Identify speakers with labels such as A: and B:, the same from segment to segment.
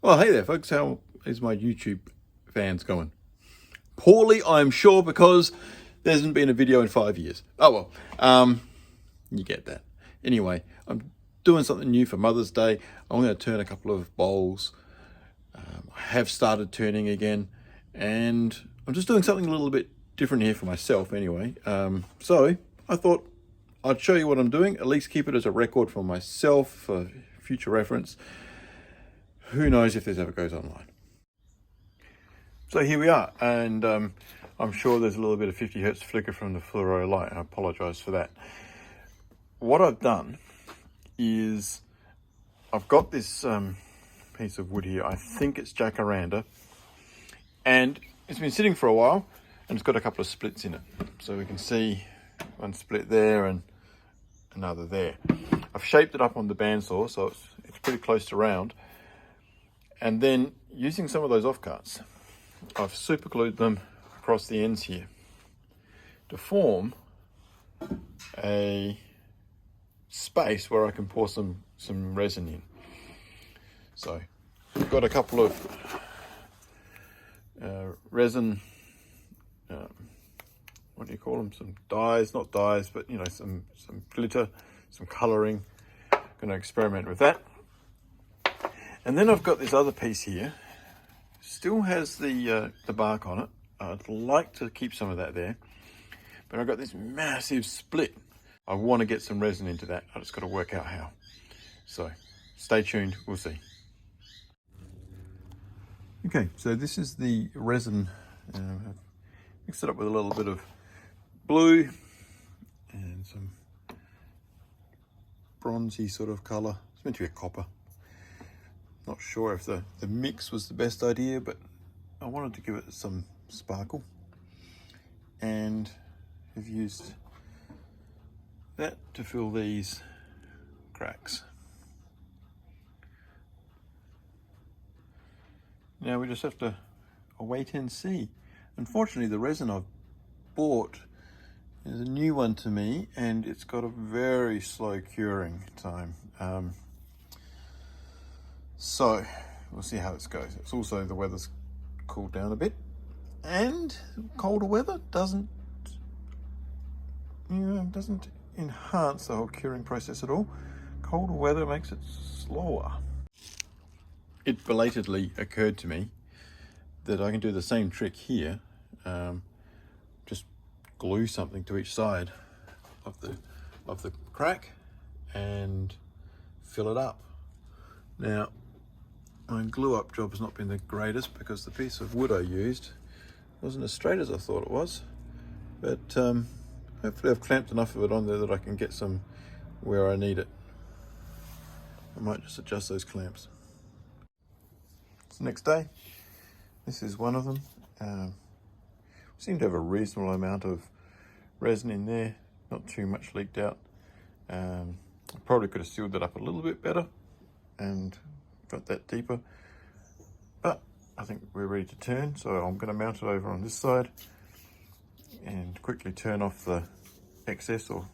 A: Well, hey there, folks. How is my YouTube fans going? Poorly, I'm sure, because there hasn't been a video in 5 years. Oh well, you get that. Anyway, I'm doing something new for Mother's Day. I'm going to turn a couple of bowls. I have started turning again, and I'm just doing something a little bit different here for myself anyway. So I thought I'd show you what I'm doing, at least keep it as a record for myself for future reference. Who knows if this ever goes online. So here we are, and I'm sure there's a little bit of 50 hertz flicker from the fluoro light. I apologize for that. What I've done is I've got this piece of wood here. I think it's Jacaranda, and it's been sitting for a while, and it's got a couple of splits in it. So we can see one split there and another there. I've shaped it up on the bandsaw, so it's pretty close to round. And then using some of those offcuts, I've super glued them across the ends here to form a space where I can pour some resin in. So I've got a couple of resin, what do you call them? Some dyes, not dyes, but you know, some glitter, some coloring. Going to experiment with that. And then I've got this other piece here, still has the bark on it. I'd like to keep some of that there, but I've got this massive split. I want to get some resin into that. I just got to work out how. So stay tuned, we'll see. Okay, so this is the resin. I've mixed it up with a little bit of blue and some bronzy sort of color. It's meant to be a copper. Not sure if the mix was the best idea, but I wanted to give it some sparkle, and have used that to fill these cracks. Now we just have to wait and see. Unfortunately, the resin I've bought is a new one to me, and it's got a very slow curing time. So we'll see how this goes. It's also, the weather's cooled down a bit, and colder weather doesn't enhance the whole curing process at all. Colder weather makes it slower. It belatedly occurred to me that I can do the same trick here. Just glue something to each side of the crack and fill it up. Now, my glue up job has not been the greatest because the piece of wood I used wasn't as straight as I thought it was, but hopefully I've clamped enough of it on there that I can get some where I need it. I might just adjust those clamps. It's the next day. This is one of them. Seem to have a reasonable amount of resin in there, not too much leaked out. I probably could have sealed it up a little bit better and got that deeper, but I think we're ready to turn. So I'm going to mount it over on this side and quickly turn off the excess, or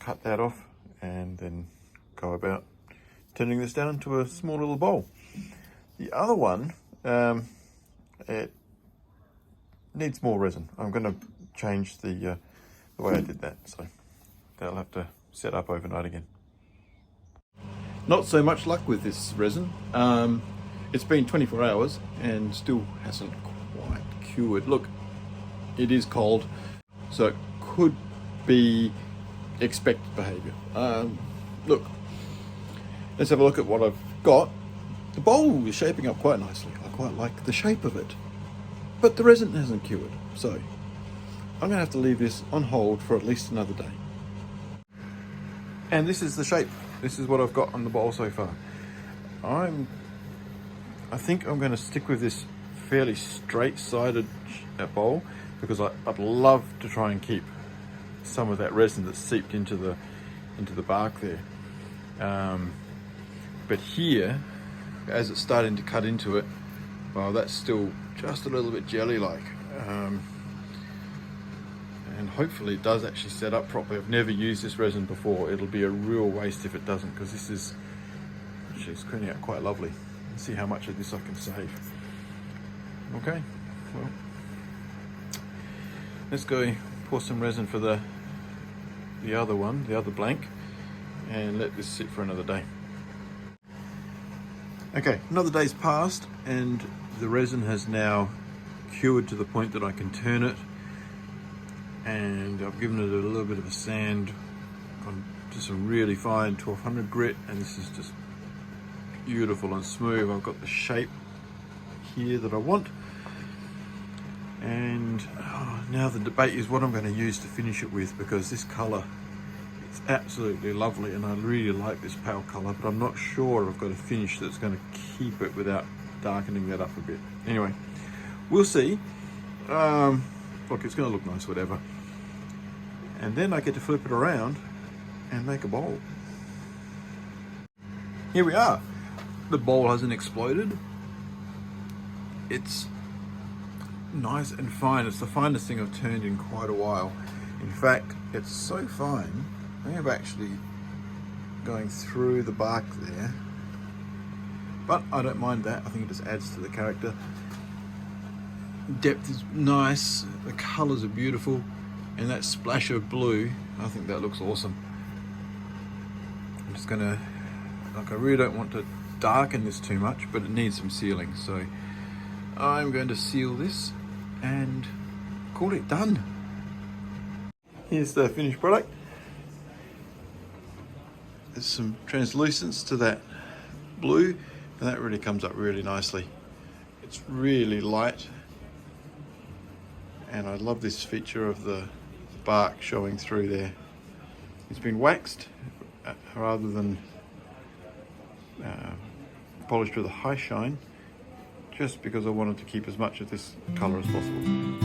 A: cut that off, and then go about turning this down to a small little bowl. The other one, it needs more resin. I'm going to change the way I did that, so that'll have to set up overnight again. Not so much luck with this resin. It's been 24 hours and still hasn't quite cured. Look, it is cold, so it could be expected behavior. Look, let's have a look at what I've got. The bowl is shaping up quite nicely. I quite like the shape of it, but the resin hasn't cured. So I'm gonna have to leave this on hold for at least another day. And this is the shape. This is what I've got on the bowl so far. I think I'm going to stick with this fairly straight-sided bowl because I'd love to try and keep some of that resin that's seeped into the bark there. But here, as it's starting to cut into it, well, that's still just a little bit jelly-like. And hopefully it does actually set up properly. I've never used this resin before. It'll be a real waste if it doesn't, because this is actually turning out quite lovely. see how much of this I can save. Okay, well, let's go pour some resin for the other one, the other blank, and let this sit for another day. Okay, another day's passed and the resin has now cured to the point that I can turn it, and I've given it a little bit of a sand on to some really fine 1200 grit, and this is just beautiful and smooth. I've got the shape here that I want, and now the debate is what I'm going to use to finish it with, because this color, it's absolutely lovely and I really like this pale color, but I'm not sure I've got a finish that's going to keep it without darkening that up a bit. Anyway, we'll see. Look, it's going to look nice, whatever. And then I get to flip it around and make a bowl. Here we are. The bowl hasn't exploded. It's nice and fine. It's the finest thing I've turned in quite a while. In fact, it's so fine, I have actually going through the bark there. But I don't mind that. I think it just adds to the character. Depth is nice, the colors are beautiful, and that splash of blue, I think that looks awesome. I'm just gonna, like, I really don't want to darken this too much, but it needs some sealing, so I'm going to seal this and call it done. Here's the finished product. There's some translucence to that blue, and that really comes up really nicely. It's really light, and I love this feature of the bark showing through there. It's been waxed rather than polished with a high shine, just because I wanted to keep as much of this colour as possible.